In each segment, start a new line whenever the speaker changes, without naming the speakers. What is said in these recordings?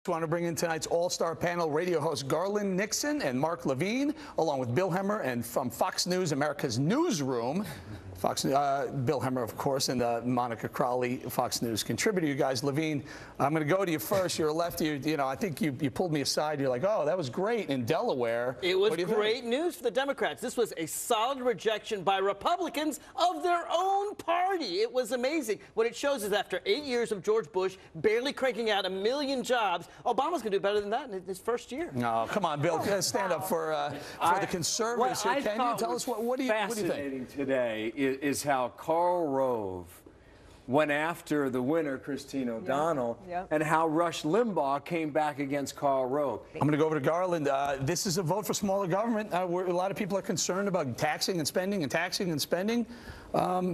I want to bring in tonight's all-star panel, radio host Garland Nixon and Mark Levine, along with Bill Hemmer, and from Fox News, America's newsroom, Bill Hemmer, of course, and Monica Crowley, Fox News contributor. You guys, Levine, I'm going to go to you first. You're a lefty. You know, I think you pulled me aside. You're like, oh, that was great in Delaware.
It was great news for the Democrats. This was a solid rejection by Republicans of their own party. It was amazing. What it shows is after 8 years of George Bush barely cranking out 1 million jobs, Obama's going to do better than that in his first year.
No, come on, Bill. Stand up for the conservatives here. Can you tell us what do you think?
Fascinating today is how Karl Rove went after the winner, Christine O'Donnell, and how Rush Limbaugh came back against Karl Rove.
I'm going to go over to Garland. This is a vote for smaller government. Where a lot of people are concerned about taxing and spending and taxing and spending.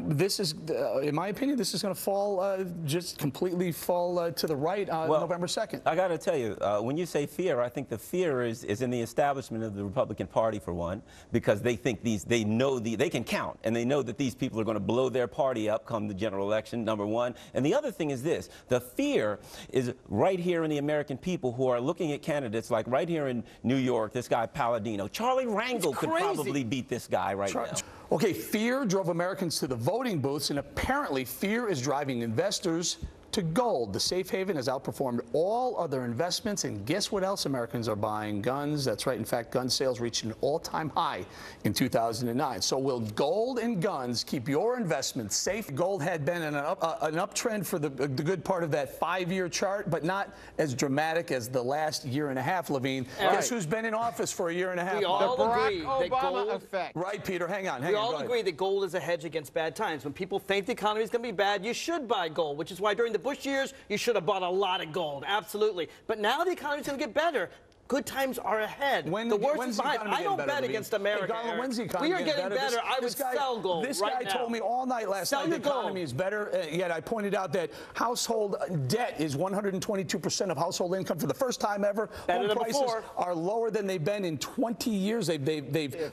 This is, in my opinion, this is going to fall, just completely fall to the right on November 2nd.
I got to tell you, when you say fear, I think the fear is in the establishment of the Republican Party, for one, because they think they know they can count, and they know that these people are going to blow their party up come the general election, number one. And the other thing is this, the fear is right here in the American people who are looking at candidates like right here in New York, this guy Palladino. Charlie Rangel could probably beat this guy right now.
Okay, fear drove Americans to the voting booths, and apparently fear is driving investors to gold. The safe haven has outperformed all other investments, and guess what else Americans are buying? Guns. That's right. In fact, gun sales reached an all-time high in 2009. So will gold and guns keep your investments safe? Gold had been in an uptrend for the good part of that 5-year chart, but not as dramatic as the last year and a half, Levine. Guess who's been in office for a year and a half?
We all agree
that gold
effect.
Right, Peter. Hang on.
We all agree that gold is a hedge against bad times. When people think the economy is going to be bad, you should buy gold, which is why during the Bush years, you should have bought a lot of gold. Absolutely. But now the economy is going to get better. Good times are ahead. The worst is behind. I don't bet against America.
Hey, when's the economy
we are getting better. I would sell gold.
This guy told me all night last night the economy is better. Yet I pointed out that household debt is 122% of household income for the first time ever. Home prices are lower than they've been in 20 years.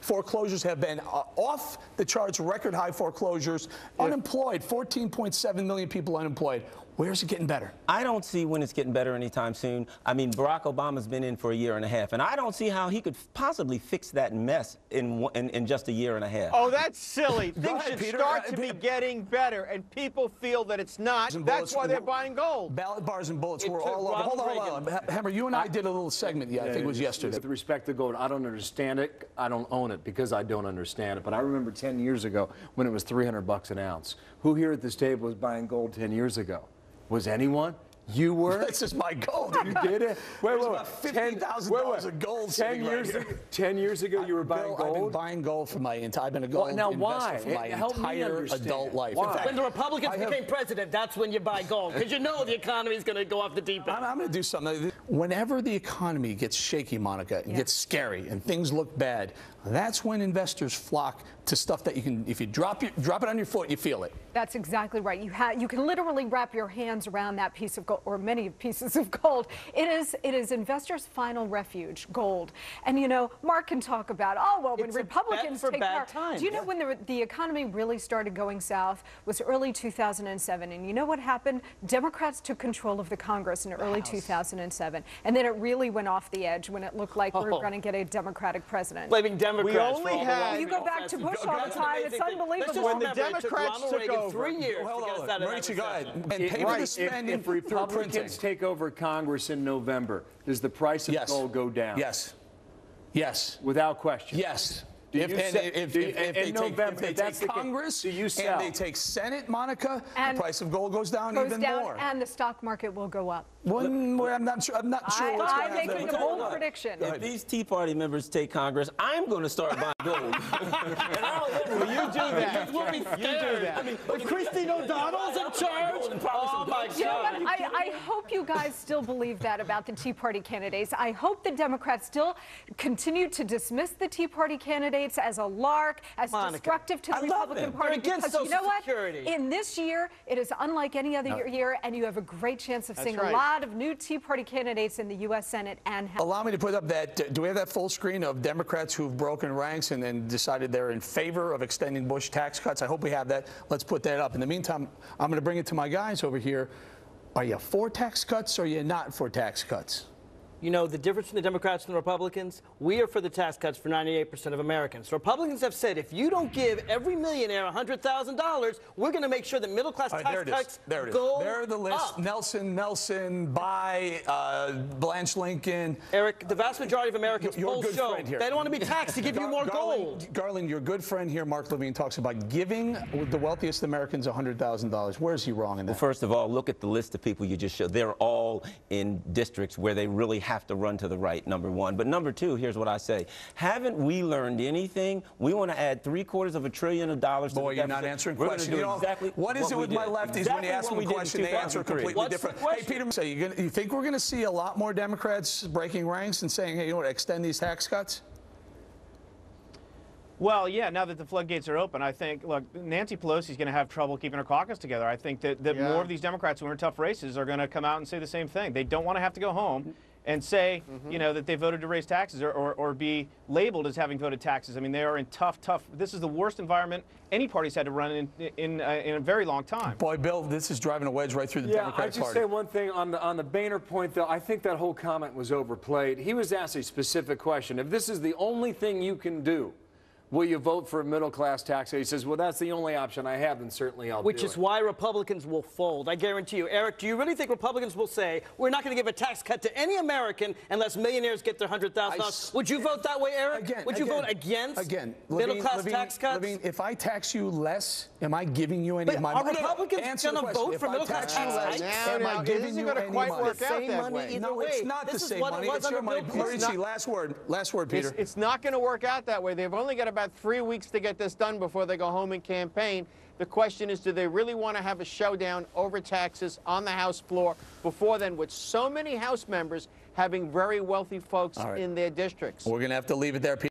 Foreclosures have been off the charts, record high foreclosures. Unemployed, 14.7 million people unemployed. Where's it getting better?
I don't see when it's getting better anytime soon. I mean, Barack Obama's been in for a year and a half, and I don't see how he could possibly fix that mess in just a year and a half.
Oh, that's silly. Things should start to be getting better, and people feel that it's not. That's why they're buying gold.
Ballot bars and bullets were all over. Hold on. Hammer, you and I did a little segment, I think it was yesterday.
With respect to gold, I don't understand it. I don't own it because I don't understand it. But I remember 10 years ago when it was $300 an ounce. Who here at this table was buying gold 10 years ago? Was anyone? You were?
This is my gold.
You did it?
Wait. About $15,000 of gold.
10 years ago, you were buying gold?
I've been buying gold for my entire. I've been a gold investor for my entire adult life.
Why?
When the Republicans became president, that's when you buy gold, because you know the economy is going to go off the deep end.
I'm going to do something. Whenever the economy gets shaky, Monica, and gets scary, and things look bad, that's when investors flock to stuff that you can. If you drop it on your foot, you feel it.
That's exactly right. You can literally wrap your hands around that piece of gold, or many pieces of gold. It is investors' final refuge, gold. And you know, Mark can talk about, when Republicans take power. Do you know when the economy really started going south was early 2007, and you know what happened? Democrats took control of the Congress in early 2007, and then it really went off the edge when it looked like we were going to get a Democratic president.
Blaming Democrats.
We only had.
You go back to Bush all the time. It's unbelievable.
When the Democrats took over.
3 years.
Mauricio, go ahead. And pay for the spending.
If Republicans take over Congress in November, does the price of gold go down?
Yes. Yes.
Without question.
Yes.
If they take
Congress and they take Senate, Monica, the price of gold goes down even more.
And the stock market will go up.
I'm not sure. I'm not sure what's going to happen.
I'm making a bold prediction.
If these Tea Party members take Congress, I'm going to start buying gold.
You do that.
We'll be scared.
You do that.
I mean, when Christine O'Donnell's in charge, oh my God.
You know what? I hope you guys still believe that about the Tea Party candidates. I hope the Democrats still continue to dismiss the Tea Party candidates as a lark, as destructive to the Republican Party.
Because you know what?
In this year, it is unlike any other year, and you have a great chance of seeing a lot of new Tea Party candidates in the U.S. Senate and House.
Allow me to put up that. Do we have that full screen of Democrats who've broken ranks and then decided they're in favor of extending Bush tax cuts? I hope we have that. Let's put that up. In the meantime, I'm going to bring it to my guys over here. Are you for tax cuts or are you not for tax cuts?
You know, the difference between the Democrats and the Republicans, we are for the tax cuts for 98% of Americans. The Republicans have said if you don't give every millionaire $100,000, we're going to make sure that middle-class tax cuts go
There are the list.
up.
Nelson, Blanche Lincoln.
Eric, the vast majority of Americans polls show they don't want to be taxed to give you more gold.
Garland, your good friend here, Mark Levine, talks about giving the wealthiest Americans $100,000. Where is he wrong in that?
Well, first of all, look at the list of people you just showed. They're all in districts where they really have to run to the right, number one. But number two, here's what I say. Haven't we learned anything? We want to add $750 billion to the deficit.
Boy, you're not answering questions.
Exactly
what is it with my lefties when you ask them a question, they answer completely different. Hey, Peter, so you think we're going to see a lot more Democrats breaking ranks and saying, hey, you know what, extend these tax cuts?
Well, yeah, now that the floodgates are open, I think, look, Nancy Pelosi's going to have trouble keeping her caucus together. I think that more of these Democrats who are in tough races are going to come out and say the same thing. They don't want to have to go home and say, you know, that they voted to raise taxes or be labeled as having voted taxes. I mean, they are in tough, this is the worst environment any party's had to run in a very long time.
Boy, Bill, this is driving a wedge right through the Democrat Party.
I just say one thing on the Boehner point, though. I think that whole comment was overplayed. He was asked a specific question. If this is the only thing you can do, will you vote for a middle-class tax cut? He says, well, that's the only option I have, then certainly I'll do it.
Which is why Republicans will fold. I guarantee you. Eric, do you really think Republicans will say, we're not going to give a tax cut to any American unless millionaires get their $100,000? Would you vote that way, Eric? Would you vote against middle-class tax cuts?
Levine, if I tax you less, am I giving you any of my money?
Are Republicans going to vote for middle-class tax cuts?
Am I giving you any money?
Work out that way.
No, it's not the same money. It's your money. Last word, Peter.
It's not going to work out that way. They've only got about 3 weeks to get this done before they go home and campaign. The question is, do they really want to have a showdown over taxes on the House floor before then, with so many House members having very wealthy folks in their districts?
We're going to have to leave it there, Peter.